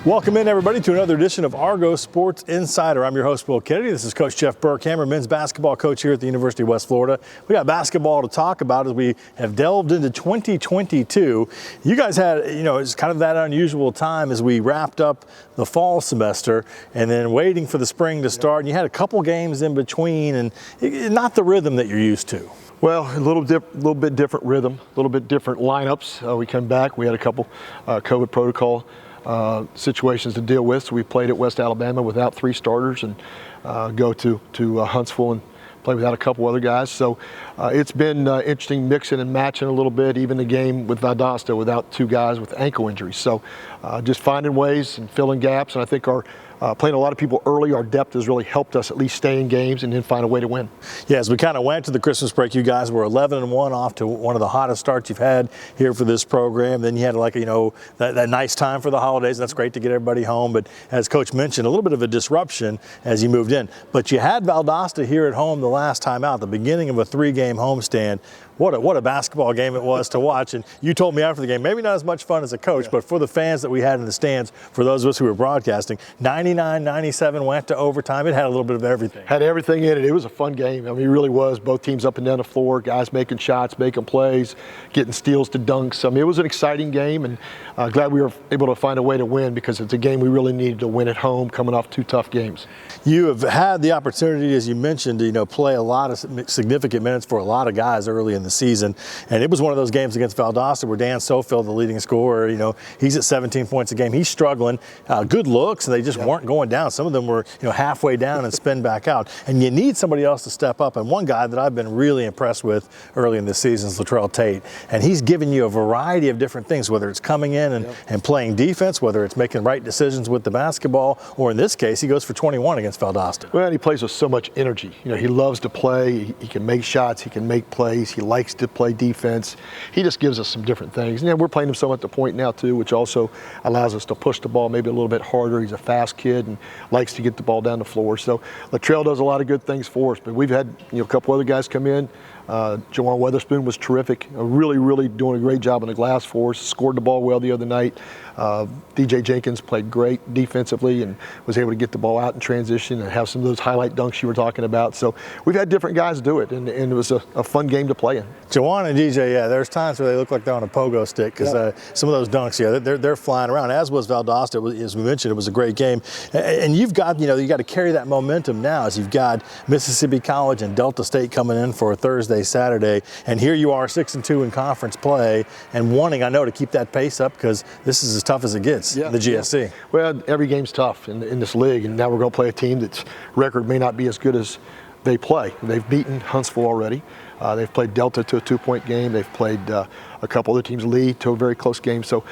Welcome in, everybody, to another edition of Argo Sports Insider. I'm your host, Will Kennedy. This is Coach Jeff Burkhammer, men's basketball coach here at the University of West Florida. We got basketball to talk about as we have delved into 2022. You guys had, it's kind of that unusual time as we wrapped up the fall semester and then waiting for the spring to start. And you had a couple games in between and not the rhythm that you're used to. Well, a little bit different rhythm, a little bit different lineups. We came back. We had a couple COVID protocol situations to deal with. So we played at West Alabama without 3 starters and go to Huntsville and play without a couple other guys. So it's been interesting mixing and matching a little bit, even the game with Valdosta without 2 guys with ankle injuries. So just finding ways and filling gaps. And I think our playing a lot of people early, our depth has really helped us at least stay in games and then find a way to win. Yeah, as we kind of went to the Christmas break, you guys were 11-1 off to one of the hottest starts you've had here for this program. Then you had that nice time for the holidays. That's great to get everybody home. But as Coach mentioned, a little bit of a disruption as you moved in. But you had Valdosta here at home the last time out, the beginning of a 3-game homestand. What a basketball game it was to watch. And you told me after the game, maybe not as much fun as a coach, but for the fans that we had in the stands, for those of us who were broadcasting, 99-97 went to overtime. It had a little bit of everything. Had everything in it. It was a fun game. I mean, it really was. Both teams up and down the floor, guys making shots, making plays, getting steals to dunks. I mean, it was an exciting game, and glad we were able to find a way to win because it's a game we really needed to win at home, coming off 2 tough games. You have had the opportunity, as you mentioned, to play a lot of significant minutes for a lot of guys early in the season, and it was one of those games against Valdosta where Dan Sofield, the leading scorer, he's at 17 points a game. He's struggling. Good looks, and they just weren't going down. Some of them were halfway down and spin back out, and you need somebody else to step up. And one guy that I've been really impressed with early in this season is Latrell Tate, and he's given you a variety of different things, whether it's coming in and playing defense, whether it's making right decisions with the basketball, or in this case, he goes for 21 against Valdosta. Well, he plays with so much energy. He loves to play. He can make shots. He can make plays. He likes to play defense. He just gives us some different things. And we're playing him some at the point now too, which also allows us to push the ball maybe a little bit harder. He's a fast kid and likes to get the ball down the floor. So Latrell does a lot of good things for us. But we've had a couple other guys come in. Jawan Weatherspoon was terrific, really doing a great job on the glass for us, scored the ball well the other night. DJ Jenkins played great defensively and was able to get the ball out in transition and have some of those highlight dunks you were talking about. So we've had different guys do it, and it was a fun game to play in. Jawan and DJ, there's times where they look like they're on a pogo stick because some of those dunks, they're flying around, as was Valdosta. As we mentioned, it was a great game. And you've got, you got to carry that momentum now as you've got Mississippi College and Delta State coming in for a Thursday, Saturday, and here you are 6-2 in conference play and wanting, I know, to keep that pace up because this is as tough as it gets, the GSC. Yeah. Well, every game's tough in this league, and now we're going to play a team that's record may not be as good as they play. They've beaten Huntsville already. They've played Delta to a 2-point game. They've played a couple other teams, Lee, to a very close game. So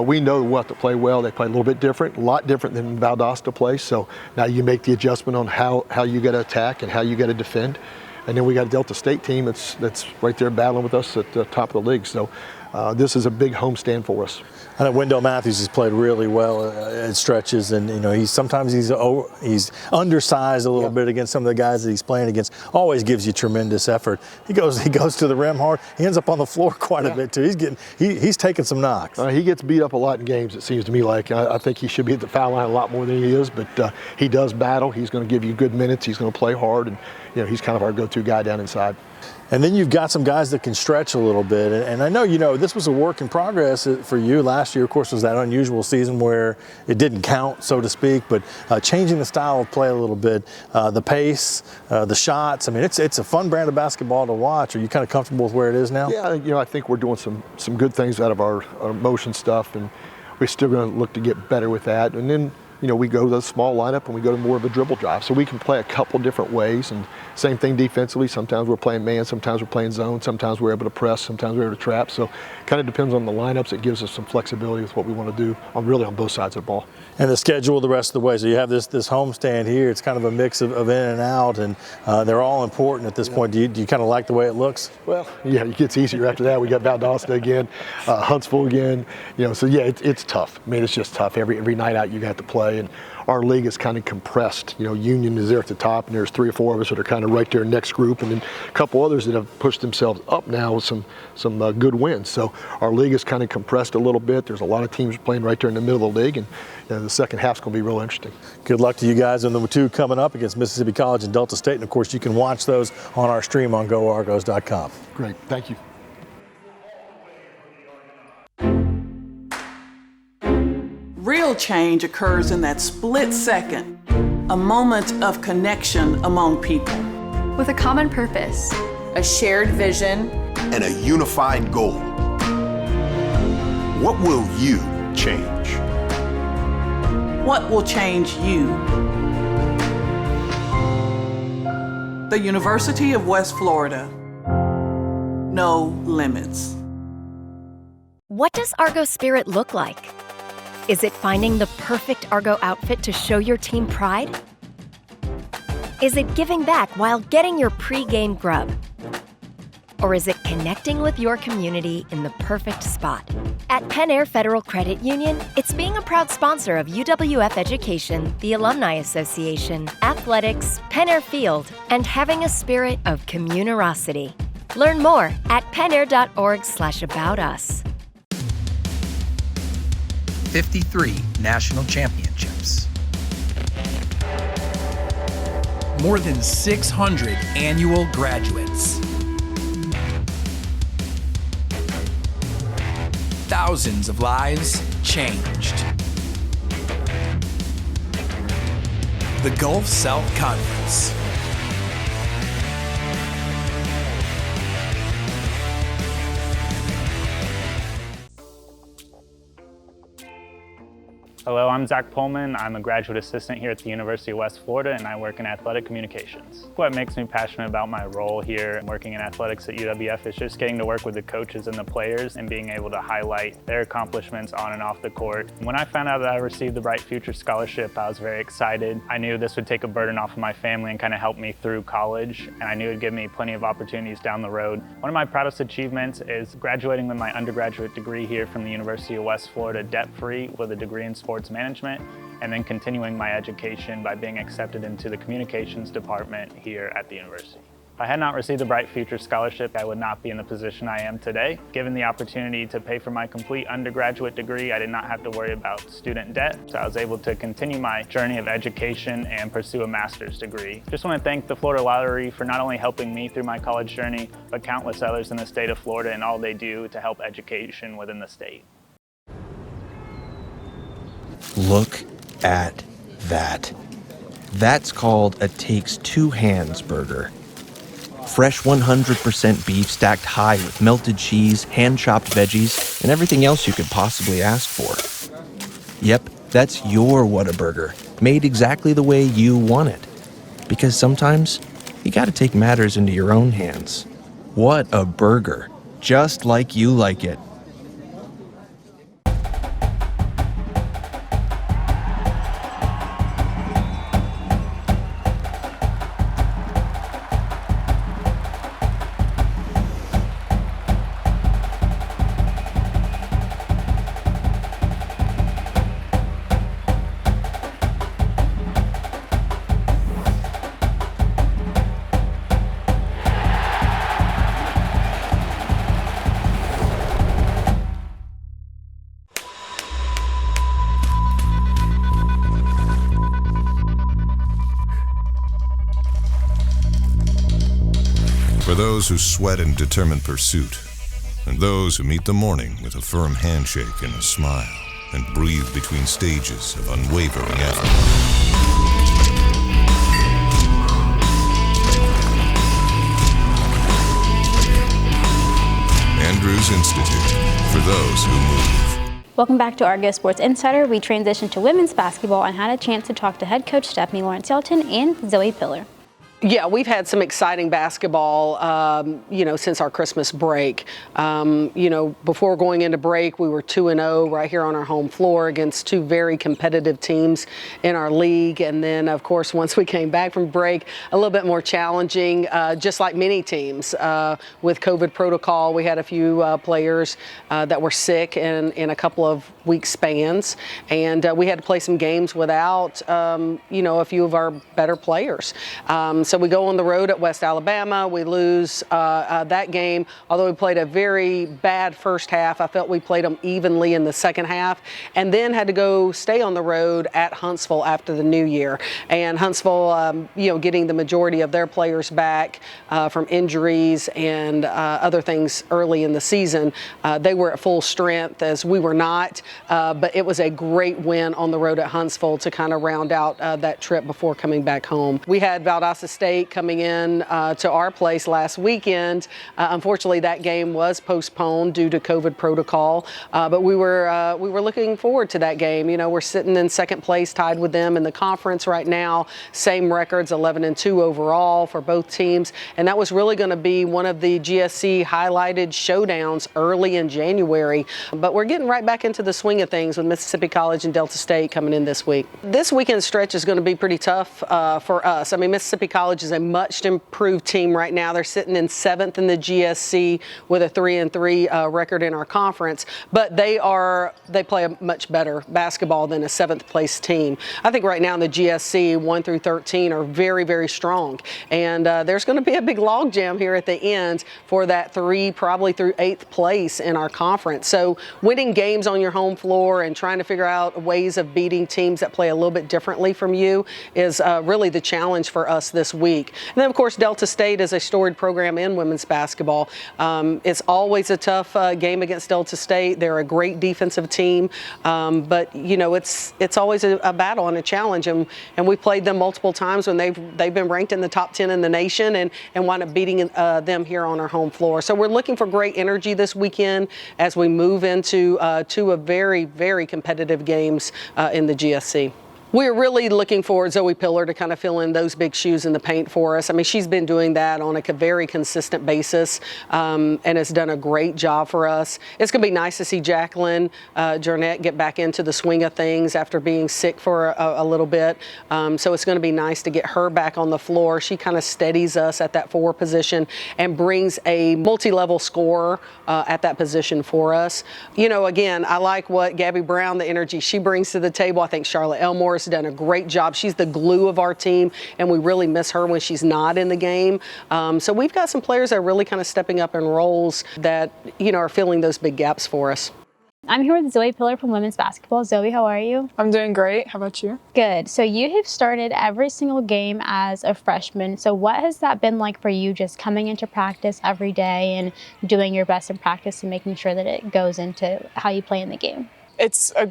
we know we'll have to play well. They play a little bit different, a lot different than Valdosta plays. So now you make the adjustment on how you got to attack and how you got to defend. And then we got a Delta State team that's right there battling with us at the top of the league. So this is a big homestand for us. I know Wendell Matthews has played really well at stretches, and he's undersized a little bit against some of the guys that he's playing against. Always gives you tremendous effort. He goes to the rim hard. He ends up on the floor quite a bit too. He's taking some knocks. He gets beat up a lot in games. It seems to me like I think he should be at the foul line a lot more than he is, but he does battle. He's going to give you good minutes. He's going to play hard, and he's kind of our go-to guy down inside. And then you've got some guys that can stretch a little bit. And I know, this was a work in progress for you. Last year, of course, was that unusual season where it didn't count, so to speak, but changing the style of play a little bit, the pace, the shots. I mean, it's a fun brand of basketball to watch. Are you kind of comfortable with where it is now? Yeah, I think we're doing some good things out of our motion stuff, and we're still going to look to get better with that. And then, we go to the small lineup and we go to more of a dribble drive. So we can play a couple different ways, and same thing defensively. Sometimes we're playing man, sometimes we're playing zone, sometimes we're able to press, sometimes we're able to trap. So kind of depends on the lineups. It gives us some flexibility with what we want to do on both sides of the ball. And the schedule the rest of the way. So you have this homestand here. It's kind of a mix of in and out, and they're all important at this point. Do you kind of like the way it looks? Well, yeah, it gets easier after that. We got Valdosta again, Huntsville again. So yeah, it's tough. I mean, it's just tough. Every night out you got to play. And our league is kind of compressed. You know, Union is there at the top, and there's 3 or 4 of us that are kind of right there next group, and then a couple others that have pushed themselves up now with some good wins. So our league is kind of compressed a little bit. There's a lot of teams playing right there in the middle of the league, and the second half's going to be real interesting. Good luck to you guys in the 2 coming up against Mississippi College and Delta State. And, of course, you can watch those on our stream on GoArgos.com. Great. Thank you. Real change occurs in that split second, a moment of connection among people. With a common purpose, a shared vision, and a unified goal. What will you change? What will change you? The University of West Florida. No limits. What does Argo Spirit look like? Is it finding the perfect Argo outfit to show your team pride? Is it giving back while getting your pre-game grub? Or is it connecting with your community in the perfect spot? At Penn Air Federal Credit Union, it's being a proud sponsor of UWF Education, the Alumni Association, athletics, Penn Air Field, and having a spirit of communerosity. Learn more at pennair.org/aboutus. 53 national championships. More than 600 annual graduates. Thousands of lives changed. The Gulf South Conference. Hello, I'm Zach Pullman. I'm a graduate assistant here at the University of West Florida, and I work in athletic communications. What makes me passionate about my role here working in athletics at UWF is just getting to work with the coaches and the players and being able to highlight their accomplishments on and off the court. When I found out that I received the Bright Future Scholarship, I was very excited. I knew this would take a burden off of my family and kind of help me through college, and I knew it would give me plenty of opportunities down the road. One of my proudest achievements is graduating with my undergraduate degree here from the University of West Florida debt-free with a degree in sports management, and then continuing my education by being accepted into the communications department here at the university. If I had not received the Bright Future Scholarship, I would not be in the position I am today. Given the opportunity to pay for my complete undergraduate degree, I did not have to worry about student debt, so I was able to continue my journey of education and pursue a master's degree. Just want to thank the Florida Lottery for not only helping me through my college journey, but countless others in the state of Florida and all they do to help education within the state. Look at that. That's called a takes 2 hands burger. Fresh 100% beef stacked high with melted cheese, hand-chopped veggies, and everything else you could possibly ask for. Yep, that's your Whataburger, made exactly the way you want it. Because sometimes, you gotta take matters into your own hands. What a burger, just like you like it. For those who sweat in determined pursuit, and those who meet the morning with a firm handshake and a smile, and breathe between stages of unwavering effort. Andrews Institute, for those who move. Welcome back to Argo Sports Insider. We transition to women's basketball and had a chance to talk to head coach Stephanie Lawrence-Yelton and Zoe Piller. Yeah, we've had some exciting basketball, since our Christmas break. Before going into break, we were 2-0 right here on our home floor against two very competitive teams in our league. And then, of course, once we came back from break, a little bit more challenging, just like many teams. With COVID protocol, we had a few players that were sick in a couple of week spans. And we had to play some games without, a few of our better players. So we go on the road at West Alabama. We lose that game. Although we played a very bad first half, I felt we played them evenly in the second half, and then had to go stay on the road at Huntsville after the new year. And Huntsville, getting the majority of their players back from injuries and other things early in the season, they were at full strength as we were not. But it was a great win on the road at Huntsville to kind of round out that trip before coming back home. We had Valdosta State coming in to our place last weekend. Unfortunately, that game was postponed due to COVID protocol, but we were looking forward to that game. We're sitting in second place, tied with them in the conference right now. Same records, 11-2 overall for both teams, and that was really going to be one of the GSC highlighted showdowns early in January. But we're getting right back into the swing of things with Mississippi College and Delta State coming in this week. This weekend stretch is going to be pretty tough for us. I mean, Mississippi College is a much improved team right now. They're sitting in 7th in the GSC with a 3-3 record in our conference, but they play a much better basketball than a 7th place team. I think right now in the GSC 1 through 13 are very, very strong, and there's going to be a big log jam here at the end for that 3 probably through 8th place in our conference. So winning games on your home floor and trying to figure out ways of beating teams that play a little bit differently from you is really the challenge for us this week. And then, of course, Delta State is a storied program in women's basketball. It's always a tough game against Delta State. They're a great defensive team, but it's always a battle and a challenge. And we played them multiple times when they've been ranked in the top 10 in the nation and wound up beating them here on our home floor. So we're looking for great energy this weekend as we move into two of very, very competitive games in the GSC. We're really looking for Zoe Piller to kind of fill in those big shoes in the paint for us. I mean, she's been doing that on a very consistent basis and has done a great job for us. It's going to be nice to see Jacqueline Jurnett get back into the swing of things after being sick for a little bit. So it's going to be nice to get her back on the floor. She kind of steadies us at that 4 position and brings a multi-level scorer at that position for us. Again, I like what Gabby Brown, the energy she brings to the table. I think Charlotte Elmore has done a great job. She's the glue of our team, and we really miss her when she's not in the game. So we've got some players that are really kind of stepping up in roles that, are filling those big gaps for us. I'm here with Zoe Piller from women's basketball. Zoe, how are you? I'm doing great. How about you? Good. So you have started every single game as a freshman. So what has that been like for you, just coming into practice every day and doing your best in practice and making sure that it goes into how you play in the game? It's a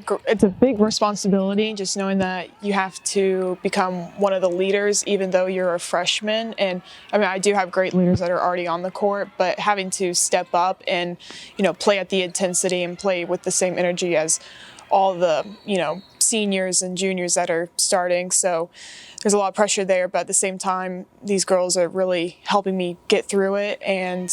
big responsibility, just knowing that you have to become one of the leaders even though you're a freshman. And I mean, I do have great leaders that are already on the court, but having to step up and, play at the intensity and play with the same energy as all the, seniors and juniors that are starting. So there's a lot of pressure there, but at the same time, these girls are really helping me get through it. And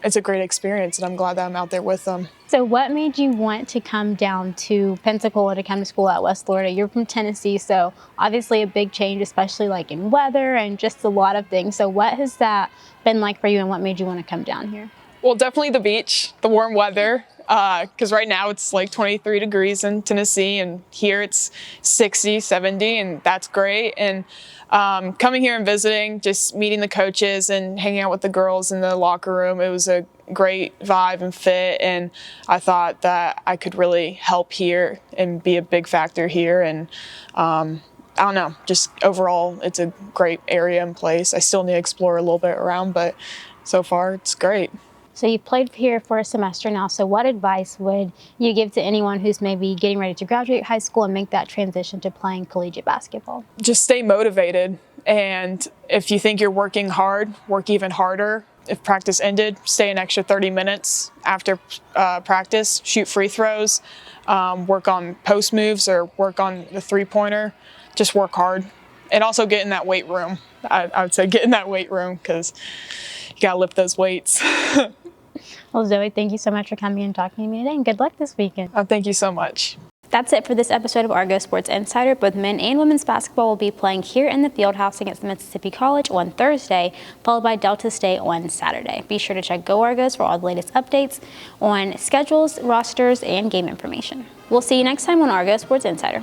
it's a great experience, and I'm glad that I'm out there with them. So what made you want to come down to Pensacola to come to school at West Florida? You're from Tennessee, so obviously a big change, especially like in weather and just a lot of things. So what has that been like for you, and what made you want to come down here? Well, definitely the beach, the warm weather, because right now it's like 23 degrees in Tennessee, and here it's 60, 70, and that's great. And coming here and visiting, just meeting the coaches and hanging out with the girls in the locker room, it was a great vibe and fit, and I thought that I could really help here and be a big factor here. And I don't know, just overall, it's a great area and place. I still need to explore a little bit around, but so far it's great. So you've played here for a semester now, so what advice would you give to anyone who's maybe getting ready to graduate high school and make that transition to playing collegiate basketball? Just stay motivated, and if you think you're working hard, work even harder. If practice ended, stay an extra 30 minutes after practice, shoot free throws, work on post moves or work on the three-pointer. Just work hard. also get in that weight room. I would say get in that weight room because you got to lift those weights. Well, Zoe, thank you so much for coming and talking to me today, and good luck this weekend. Thank you so much. That's it for this episode of Argo Sports Insider. Both men and women's basketball will be playing here in the Fieldhouse against Mississippi College on Thursday, followed by Delta State on Saturday. Be sure to check Go Argos for all the latest updates on schedules, rosters, and game information. We'll see you next time on Argo Sports Insider.